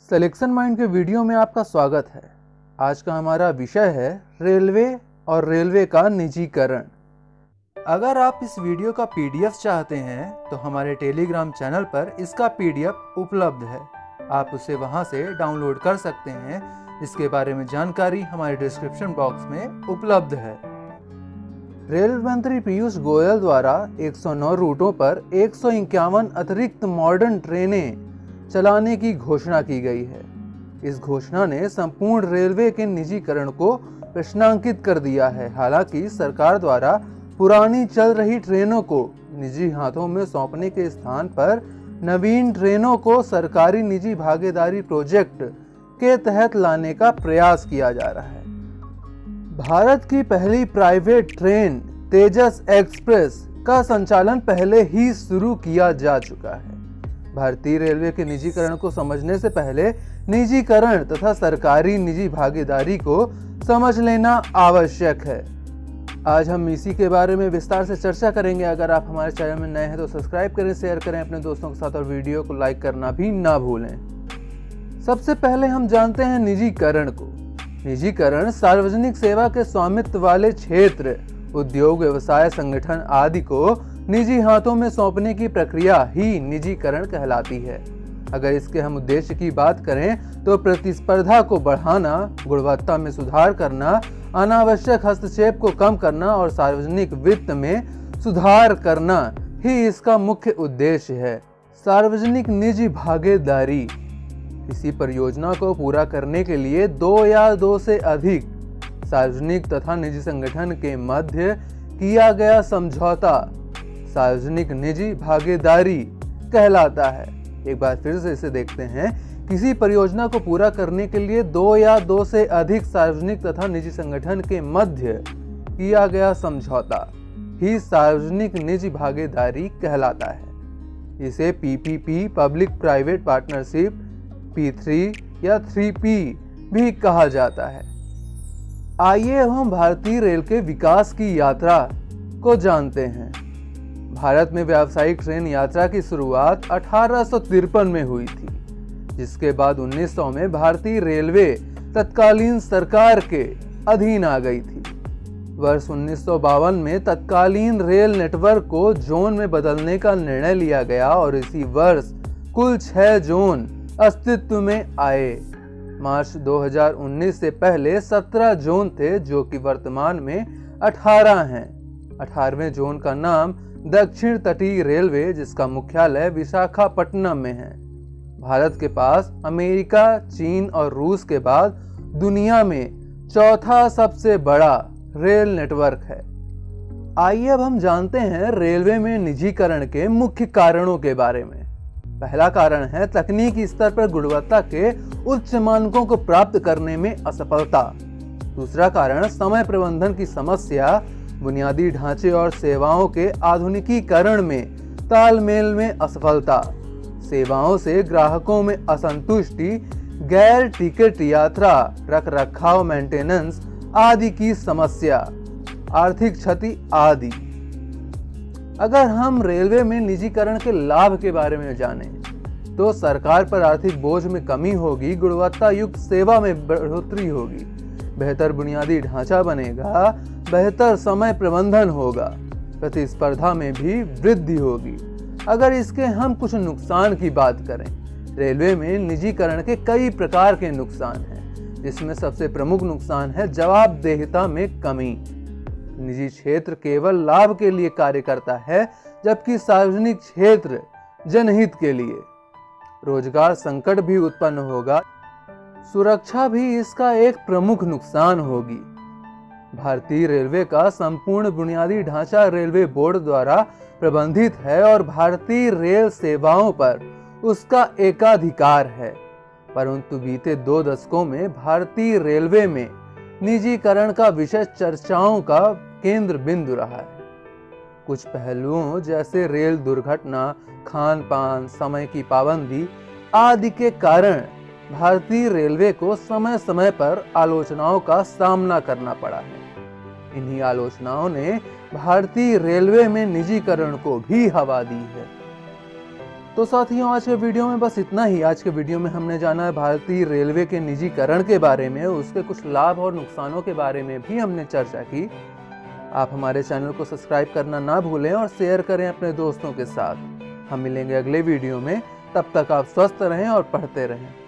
Selection mind के video में आपका स्वागत है। आज का हमारा विषय है रेलवे और रेलवे का निजीकरण। अगर आप इस वीडियो का पीडीएफ चाहते हैं तो हमारे टेलीग्राम चैनल पर इसका पीडीएफ उपलब्ध है। आप उसे वहां से डाउनलोड कर सकते हैं। इसके बारे में जानकारी हमारे डिस्क्रिप्शन बॉक्स में उपलब्ध है। रेल मंत्री पीयूष गोयल द्वारा 109 रूटों पर 151 अतिरिक्त मॉडर्न ट्रेनें चलाने की घोषणा की गई है। इस घोषणा ने संपूर्ण रेलवे के निजीकरण को प्रश्नांकित कर दिया है। हालांकि सरकार द्वारा पुरानी चल रही ट्रेनों को निजी हाथों में सौंपने के स्थान पर नवीन ट्रेनों को सरकारी निजी भागीदारी प्रोजेक्ट के तहत लाने का प्रयास किया जा रहा है। भारत की पहली प्राइवेट ट्रेन तेजस एक्सप्रेस का संचालन पहले ही शुरू किया जा चुका है। भारतीय रेलवे के निजीकरण को समझने से पहले निजीकरण तथा सरकारी निजी भागीदारी को समझ लेना आवश्यक है। आज हम इसी के बारे में विस्तार से चर्चा करेंगे। अगर आप हमारे चैनल में नए हैं तो सब्सक्राइब करें, शेयर करें अपने दोस्तों के साथ और वीडियो को लाइक करना भी ना भूलें। सबसे पहले हम जानते हैं निजीकरण को। निजीकरण सार्वजनिक सेवा के स्वामित्व वाले क्षेत्र, उद्योग, व्यवसाय, संगठन आदि को निजी हाथों में सौंपने की प्रक्रिया ही निजीकरण कहलाती है। अगर इसके हम उद्देश्य की बात करें तो प्रतिस्पर्धा को बढ़ाना, गुणवत्ता में सुधार करना, अनावश्यक हस्तक्षेप को कम करना और सार्वजनिक वित्त में सुधार करना ही इसका मुख्य उद्देश्य है। सार्वजनिक निजी भागीदारी किसी परियोजना को पूरा करने के लिए दो या दो से अधिक सार्वजनिक तथा निजी संगठन के मध्य किया गया समझौता सार्वजनिक निजी भागीदारी कहलाता है। एक बार फिर से इसे देखते हैं। किसी परियोजना को पूरा करने के लिए दो या दो से अधिक सार्वजनिक तथा निजी संगठन के मध्य किया गया समझौता ही सार्वजनिक निजी भागीदारी कहलाता है। इसे PPP, public private partnership, P3 या 3P भी कहा जाता है। आइए हम भारतीय रेल के विकास की यात्रा को जानते हैं। भारत में व्यावसायिक ट्रेन यात्रा की शुरुआत 1853 में हुई थी, जिसके बाद 1900 में भारतीय रेलवे तत्कालीन सरकार के अधीन आ गई थी। वर्ष 1952 में तत्कालीन रेल नेटवर्क को जोन में बदलने का निर्णय लिया गया और इसी वर्ष कुल 6 जोन अस्तित्व में आए। मार्च 2019 से पहले 17 जोन थे, जो कि वर्तमान में 18 हैं। 18वें जोन का नाम दक्षिण तटीय रेलवे, जिसका मुख्यालय विशाखापट्टनम में है। भारत के पास अमेरिका, चीन और रूस के बाद दुनिया में चौथा सबसे बड़ा रेल नेटवर्क है। आइए अब हम जानते हैं रेलवे में निजीकरण के मुख्य कारणों के बारे में। पहला कारण है तकनीकी स्तर पर गुणवत्ता के उच्च मानकों को प्राप्त करने में असफलता। दूसरा कारण समय प्रबंधन की समस्या, बुनियादी ढांचे और सेवाओं के आधुनिकीकरण में तालमेल में असफलता, सेवाओं से ग्राहकों में असंतुष्टि, गैर टिकट यात्रा, रखरखाव मेंटेनेंस आदि की समस्या, आर्थिक क्षति आदि। अगर हम रेलवे में निजीकरण के लाभ के बारे में जानें तो सरकार पर आर्थिक बोझ में कमी होगी, गुणवत्ता युक्त सेवा में बढ़ोतरी होगी, बेहतर बुनियादी ढांचा बनेगा, बेहतर समय प्रबंधन होगा, प्रतिस्पर्धा में भी वृद्धि होगी। अगर इसके हम कुछ नुकसान की बात करें, रेलवे में निजीकरण के कई प्रकार के नुकसान हैं, जिसमें सबसे प्रमुख नुकसान है जवाबदेहिता में कमी। निजी क्षेत्र केवल लाभ के लिए कार्य करता है, जबकि सार्वजनिक क्षेत्र जनहित के लिए। रोजगार संकट भी उत्पन्न होगा, सुरक्षा भी इसका एक प्रमुख नुकसान होगी। भारतीय रेलवे का संपूर्ण बुनियादी ढांचा रेलवे बोर्ड द्वारा प्रबंधित है और भारतीय रेल सेवाओं पर उसका एकाधिकार है। परंतु बीते 2 दशकों में भारतीय रेलवे में निजीकरण का विषय चर्चाओं का केंद्र बिंदु रहा है। कुछ पहलुओं जैसे रेल दुर्घटना, खान पान, समय की पाबंदी आदि के कारण भारतीय रेलवे को समय समय पर आलोचनाओं का सामना करना पड़ा है। इन्हीं आलोचनाओं ने भारतीय रेलवे में निजीकरण को भी हवा दी है। तो साथियों, आज के वीडियो में बस इतना ही। आज के वीडियो में हमने जाना है भारतीय रेलवे के निजीकरण के बारे में, उसके कुछ लाभ और नुकसानों के बारे में भी हमने चर्चा की। आप हमारे चैनल को सब्सक्राइब करना ना भूलें और शेयर करें अपने दोस्तों के साथ। हम मिलेंगे अगले वीडियो में, तब तक आप स्वस्थ रहें और पढ़ते रहें।